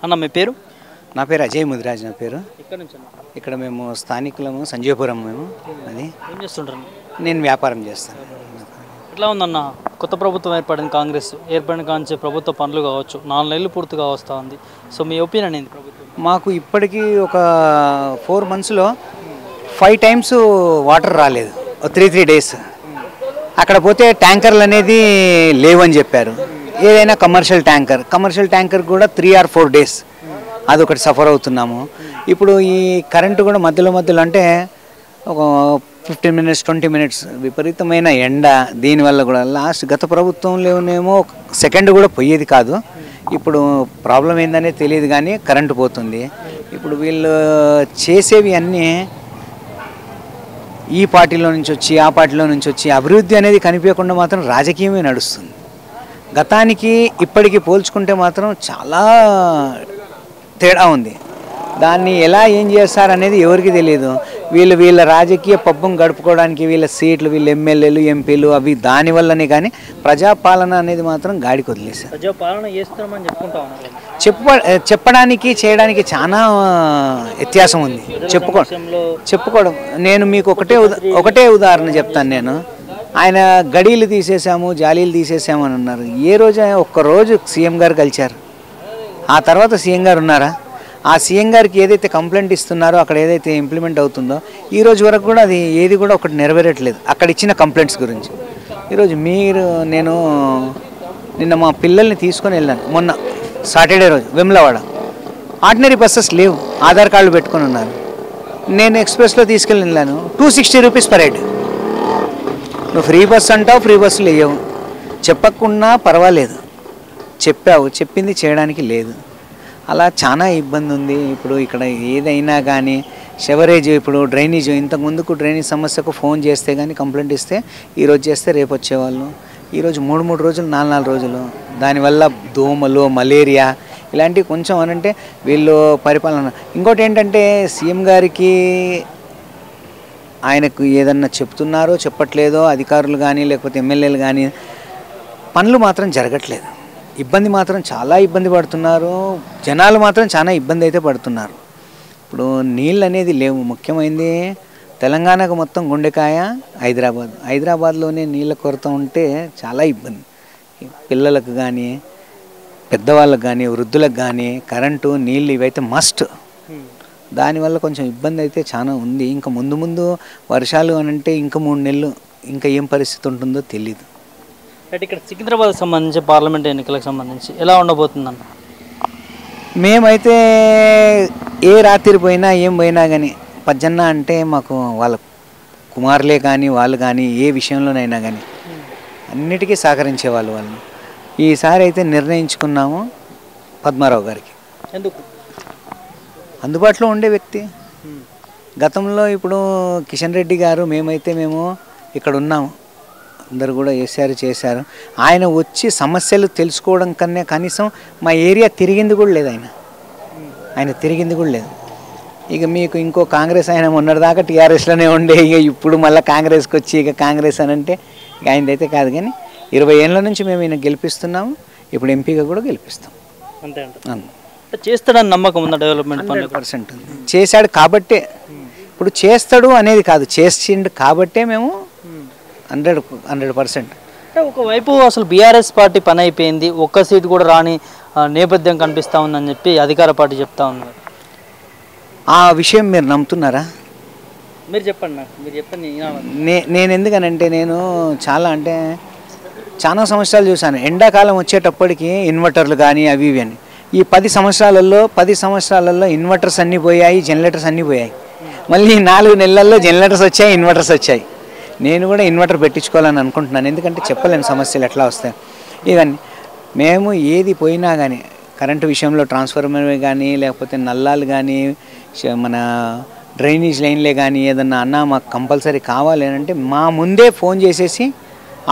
అన్న మీ పేరు? నా పేరు అజయ్ ముదిరాజ్. నా పేరు. ఎక్కడి నుంచి అన్న? ఇక్కడ మేము స్థానికులము, సంజయపురం. మేము అది ఏం చేస్తుంటారు? నేను వ్యాపారం చేస్తాను. ఎట్లా ఉందన్న కొత్త ప్రభుత్వం ఏర్పడింది, కాంగ్రెస్ ఏర్పడిన కాంచి ప్రభుత్వ పనులు కావచ్చు 4 నెలలు పూర్తిగా వస్తూ ఉంది. సో మీ ఒపీనియన్ ఏంది ప్రభుత్వం? మాకు ఇప్పటికీ ఒక 4 monthsలో 5 times వాటర్ రాలేదు. 3 days అక్కడ పోతే ట్యాంకర్లు అనేది లేవని చెప్పారు. ఏదైనా కమర్షియల్ ట్యాంకర్ కూడా 3 or 4 days అదొకటి సఫర్ అవుతున్నాము. ఇప్పుడు ఈ కరెంటు కూడా మధ్యలో అంటే ఒక 15 minutes 20 minutes విపరీతమైన ఎండ. దీనివల్ల కూడా గత ప్రభుత్వంలోనేమో సెకండ్ కూడా పోయేది కాదు. ఇప్పుడు ప్రాబ్లం ఏందనే తెలియదు కానీ కరెంటు పోతుంది. ఇప్పుడు వీళ్ళు చేసేవి అన్నీ ఈ పార్టీలో నుంచి వచ్చి ఆ పార్టీలో నుంచి వచ్చి అభివృద్ధి అనేది కనిపించకుండా మాత్రం రాజకీయమే నడుస్తుంది. గతానికి ఇప్పటికి పోల్చుకుంటే మాత్రం చాలా తేడా ఉంది. దాన్ని ఎలా ఏం చేస్తారనేది ఎవరికి తెలియదు. వీళ్ళ రాజకీయ పబ్బం గడుపుకోవడానికి వీళ్ళ సీట్లు, వీళ్ళ ఎమ్మెల్యేలు ఎంపీలు అవి దానివల్లనే కానీ ప్రజాపాలన అనేది మాత్రం గాడికి వదిలేశారు. ప్రజాపాలన చేస్తామని చెప్పడానికి చేయడానికి చాలా వ్యత్యాసం ఉంది. చెప్పుకోవడం నేను మీకు ఒకటే ఉదాహరణ చెప్తాను. నేను ఆయన గడీలు తీసేసాము, జాలీలు తీసేసాము అని అన్నారు. ఏ రోజు ఒక్కరోజు సీఎం గారు కలిశారు? ఆ తర్వాత సీఎం గారు ఉన్నారా? ఆ సీఎం గారికి ఏదైతే కంప్లైంట్ ఇస్తున్నారో అక్కడ ఏదైతే ఇంప్లిమెంట్ అవుతుందో ఈ రోజు వరకు కూడా అది ఏది కూడా ఒకటి నెరవేరట్లేదు. అక్కడ ఇచ్చిన కంప్లైంట్స్ గురించి ఈరోజు నేను నిన్న మా పిల్లల్ని తీసుకొని వెళ్ళాను. మొన్న సాటర్డే రోజు వెమ్లవాడ ఆర్డినరీ బస్సెస్ లేవు, ఆధార్ కార్డులు పెట్టుకొని ఉన్నారు. నేను ఎక్స్ప్రెస్లో తీసుకెళ్ళి వెళ్ళాను. 260 rupees per head. నువ్వు ఫ్రీ బస్సు అంటావు, ఫ్రీ బస్సులు వేయవు. చెప్పకుండా పర్వాలేదు, చెప్పింది చేయడానికి లేదు. అలా చాలా ఇబ్బంది ఉంది. ఇప్పుడు ఇక్కడ ఏదైనా కానీ షవరేజ్, ఇప్పుడు డ్రైనేజ్, ఇంతకుముందుకు డ్రైనేజ్ సమస్యకు ఫోన్ చేస్తే కానీ కంప్లైంట్ ఇస్తే ఈరోజు చేస్తే రేపు వచ్చేవాళ్ళు. ఈరోజు 3 రోజులు 4 రోజులు. దానివల్ల దోమలు, మలేరియా ఇలాంటివి కొంచెం అనంటే వీళ్ళు పరిపాలన. ఇంకోటి ఏంటంటే సీఎం గారికి ఆయనకు ఏదన్నా చెప్తున్నారో చెప్పట్లేదో అధికారులు కానీ లేకపోతే ఎమ్మెల్యేలు కానీ పనులు మాత్రం జరగట్లేదు. ఇబ్బంది మాత్రం చాలా ఇబ్బంది పడుతున్నారు. జనాలు మాత్రం చాలా ఇబ్బంది అయితే పడుతున్నారు. ఇప్పుడు నీళ్ళు అనేది లేవు. ముఖ్యమైనది తెలంగాణకు మొత్తం గుండెకాయ హైదరాబాద్లోనే నీళ్ళ కొరత ఉంటే చాలా ఇబ్బంది. పిల్లలకు కానీ పెద్దవాళ్ళకు కానీ వృద్ధులకు కానీ కరెంటు, నీళ్ళు ఇవైతే మస్ట్. దానివల్ల కొంచెం ఇబ్బంది అయితే చాలా ఉంది. ఇంకా ముందు వర్షాలు అని అంటే ఇంకా 3 నెలలు ఇంకా ఏం పరిస్థితి ఉంటుందో తెలీదు. ఇక్కడ సికింద్రాబాద్కి సంబంధించి పార్లమెంట్ ఎన్నికలకు సంబంధించి ఎలా ఉండబోతుందన్న? మేమైతే ఏ రాత్రి పోయినా ఏం పోయినా కానీ పజ్జన్న అంటే మాకు వాళ్ళ కుమారులే కానీ వాళ్ళు కానీ ఏ విషయంలోనైనా కానీ అన్నిటికీ సహకరించేవాళ్ళు. వాళ్ళు ఈసారి అయితే నిర్ణయించుకున్నాము పద్మారావు గారికి. ఎందుకు? అందుబాటులో ఉండే వ్యక్తి. గతంలో ఇప్పుడు కిషన్ రెడ్డి గారు మేము ఇక్కడ ఉన్నాము, అందరు కూడా చేశారు. ఆయన వచ్చి సమస్యలు తెలుసుకోవడం కన్నా కనీసం మా ఏరియా తిరిగింది కూడా లేదు. ఆయన తిరిగింది కూడా లేదు. ఇక మీకు ఇంకో కాంగ్రెస్ ఆయన మొన్నటిదాకా టీఆర్ఎస్లోనే ఉండే, ఇక ఇప్పుడు మళ్ళీ కాంగ్రెస్కి వచ్చి ఇక కాంగ్రెస్ అని అంటే ఇక ఆయనదైతే కాదు. కానీ 20 ఏళ్ళ నుంచి మేము ఈయన గెలిపిస్తున్నాము. ఇప్పుడు ఎంపీగా కూడా గెలిపిస్తాం. అంతే చేస్తాడని నమ్మకం ఉందా? డెవలప్మెంట్ 100% ఉంది. చేశాడు కాబట్టే. ఇప్పుడు చేస్తాడు అనేది కాదు, చేసిండు కాబట్టే మేము 100%. ఒకవైపు అసలు బీఆర్ఎస్ పార్టీ పని అయిపోయింది, ఒక్క సీటు కూడా రాని నేపథ్యం కనిపిస్తూ ఉందని చెప్పి అధికార పార్టీ చెప్తా ఉన్నారు. ఆ విషయం మీరు నమ్ముతున్నారా? మీరు చెప్పండి. మీరు చెప్పండి. నేను ఎందుకనంటే నేను చాలా సంవత్సరాలు చూశాను. ఎండాకాలం వచ్చేటప్పటికి ఇన్వర్టర్లు కానీ అవి ఇవి అని. ఈ 10 సంవత్సరాలలో ఇన్వర్టర్స్ అన్నీ పోయాయి, జనరేటర్స్ అన్నీ పోయాయి. మళ్ళీ 4 నెలల్లో జనరేటర్స్ వచ్చాయి, ఇన్వర్టర్స్ వచ్చాయి. నేను కూడా ఇన్వర్టర్ పెట్టించుకోవాలని అనుకుంటున్నాను. ఎందుకంటే చెప్పలేను సమస్యలు ఎట్లా వస్తాయి. ఇవన్నీ మేము ఏది పోయినా కానీ కరెంటు విషయంలో ట్రాన్స్ఫార్మర్ కానీ లేకపోతే నల్లాలు కానీ మన డ్రైనేజ్ లైన్లే కానీ ఏదన్నా అన్నా మాకు కంపల్సరీ కావాలి అని అంటే మా ముందే ఫోన్ చేసేసి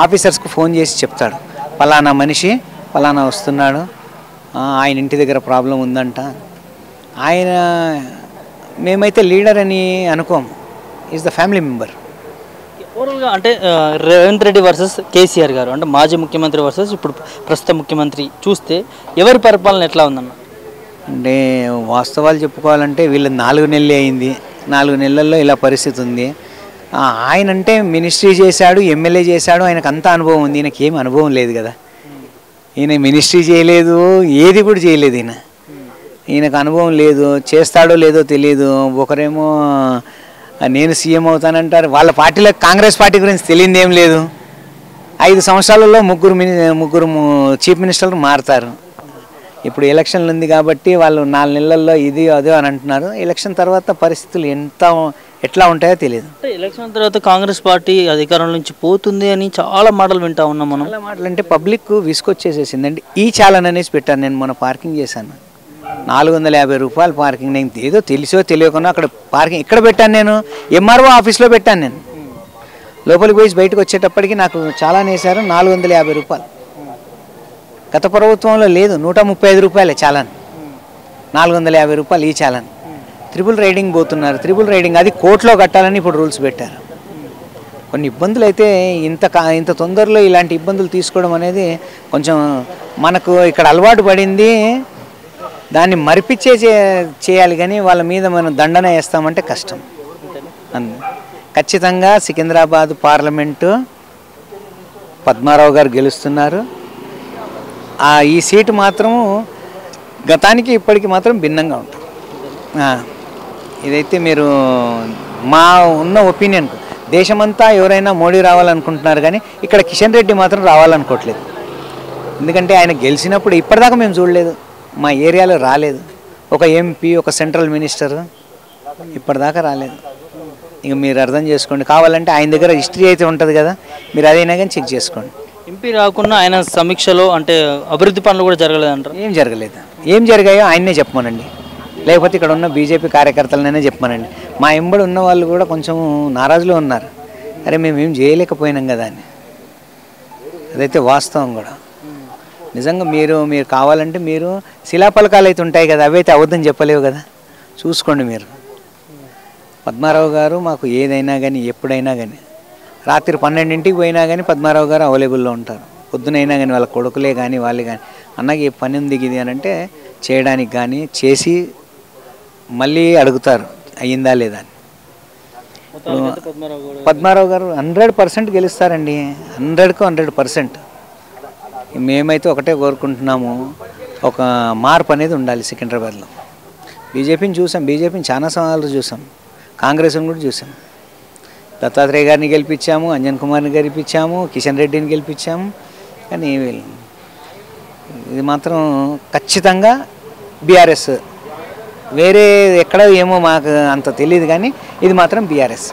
ఆఫీసర్స్కి ఫోన్ చేసి చెప్తాడు, పలానా మనిషి పలానా వస్తున్నాడు, ఆయన ఇంటి దగ్గర ప్రాబ్లం ఉందంట. ఆయన మేమైతే లీడర్ అని అనుకోము, ఈజ్ ద ఫ్యామిలీ మెంబర్. ఓవరాల్గా అంటే రేవంత్ రెడ్డి వర్సెస్ కేసీఆర్ గారు, అంటే మాజీ ముఖ్యమంత్రి వర్సెస్ ఇప్పుడు ప్రస్తుత ముఖ్యమంత్రి చూస్తే ఎవరి పరిపాలన ఎట్లా ఉందన్న? అంటే వాస్తవాలు చెప్పుకోవాలంటే వీళ్ళు 4 నెలలే అయింది. 4 నెలల్లో ఇలా పరిస్థితి ఉంది. ఆయన అంటే మినిస్ట్రీ చేశాడు, ఎమ్మెల్యే చేశాడు, ఆయనకు అంత అనుభవం ఉంది. ఈయనకి ఏం అనుభవం లేదు కదా. ఈయన మినిస్ట్రీ చేయలేదు, ఏది కూడా చేయలేదు. ఈయనకు అనుభవం లేదు, చేస్తాడో లేదో తెలియదు. ఒకరేమో నేను సీఎం అవుతానంటారు, వాళ్ళ పార్టీలో కాంగ్రెస్ పార్టీ గురించి తెలియదు ఏం లేదు. 5 సంవత్సరాలలో ముగ్గురు చీఫ్ మినిస్టర్లు మారుతారు. ఇప్పుడు ఎలక్షన్లు ఉంది కాబట్టి వాళ్ళు 4 నెలల్లో ఇది అదే అని అంటున్నారు. ఎలక్షన్ తర్వాత పరిస్థితులు ఎట్లా ఉంటాయో తెలియదు. అంటే ఎలక్షన్ తర్వాత కాంగ్రెస్ పార్టీ అధికారం నుంచి పోతుంది అని చాలా మాటలు వింటా ఉన్నాం మనం. చాలా మాటలు అంటే పబ్లిక్ విసుకొచ్చేసేసిందండి. ఈ ఛాలెంజ్ అనేసి పెట్టాను నేను, మొన్న పార్కింగ్ చేశాను. 450 రూపాయలు పార్కింగ్. నేను ఏదో తెలిసో తెలియకుండా అక్కడ పార్కింగ్ ఇక్కడ పెట్టాను. నేను ఎంఆర్ఓ ఆఫీస్లో పెట్టాను. నేను లోపలికి పోయి బయటకు వచ్చేటప్పటికి నాకు చాలా వేశారు. 450 రూపాయలు. గత ప్రభుత్వంలో లేదు, 135 రూపాయలే చాలాన్. 450 రూపాయలు ఈ చాలాన్. ట్రిపుల్ రైడింగ్ పోతున్నారు. ట్రిపుల్ రైడింగ్ అది కోర్టులో కట్టాలని ఇప్పుడు రూల్స్ పెట్టారు. కొన్ని ఇబ్బందులు అయితే ఇంత తొందరలో ఇలాంటి ఇబ్బందులు తీసుకోవడం అనేది కొంచెం మనకు ఇక్కడ అలవాటు పడింది. దాన్ని మరిపించే చేయాలి కానీ వాళ్ళ మీద మనం దండన వేస్తామంటే కష్టం. ఖచ్చితంగా సికింద్రాబాద్ పార్లమెంటు పద్మారావు గారు గెలుస్తున్నారు. ఈ సీటు మాత్రం గతానికి ఇప్పటికి మాత్రం భిన్నంగా ఉంటుంది. ఇదైతే మీరు మా ఉన్న ఒపీనియన్. దేశమంతా ఎవరైనా మోడీ రావాలనుకుంటున్నారు కానీ ఇక్కడ కిషన్ రెడ్డి మాత్రం రావాలనుకోవట్లేదు. ఎందుకంటే ఆయన గెలిచినప్పుడు ఇప్పటిదాకా మేము చూడలేదు, మా ఏరియాలో రాలేదు. ఒక ఎంపీ, ఒక సెంట్రల్ మినిస్టర్ ఇప్పటిదాకా రాలేదు. ఇక మీరు అర్థం చేసుకోండి. కావాలంటే ఆయన దగ్గర హిస్టరీ అయితే ఉంటుంది కదా, మీరు అదైనా కానీ చెక్ చేసుకోండి. ఎంపీ రాకుండా ఆయన సమీక్షలో అంటే అభివృద్ధి పనులు కూడా జరగలేదంటారు. ఏం జరగలేదు. ఏం జరిగాయో ఆయన్నే చెప్పమనండి, లేకపోతే ఇక్కడ ఉన్న బీజేపీ కార్యకర్తలనైనా చెప్పమనండి. మా ఎంబడి ఉన్న వాళ్ళు కూడా కొంచెం నారాజులో ఉన్నారు. అరే మేమేం చేయలేకపోయినాం కదా అని. అదైతే వాస్తవం కూడా. నిజంగా మీరు కావాలంటే మీరు శిలాఫలకాలు అయితే ఉంటాయి కదా, అవైతే అవద్దని చెప్పలేవు కదా. చూసుకోండి మీరు. పద్మారావు గారు మాకు ఏదైనా కానీ ఎప్పుడైనా కానీ రాత్రి 12ంటికి పోయినా కానీ పద్మారావు గారు అవైలబుల్లో ఉంటారు. పొద్దునైనా కానీ వాళ్ళ కొడుకులే కానీ వాళ్ళు కానీ అన్నకి ఏ పని ఉంది ఇది అని అంటే చేయడానికి కానీ చేసి మళ్ళీ అడుగుతారు అయ్యిందా లేదా అని. పద్మారావు గారు 100% గెలుస్తారండి. 100కు 100%. మేమైతే ఒకటే కోరుకుంటున్నాము, ఒక మార్పు అనేది ఉండాలి సికింద్రాబాద్లో. బీజేపీని చూసాం, బీజేపీని చాలా సార్లు చూసాం, కాంగ్రెస్ని కూడా చూసాం. దత్తాత్రేయ గారిని గెలిపించాము, అంజన్ కుమార్ని గెలిపించాము, కిషన్ రెడ్డిని గెలిపించాము. కానీ ఇది మాత్రం ఖచ్చితంగా బీఆర్ఎస్. వేరే ఎక్కడ ఏమో మాకు అంత తెలియదు కానీ ఇది మాత్రం బీఆర్ఎస్.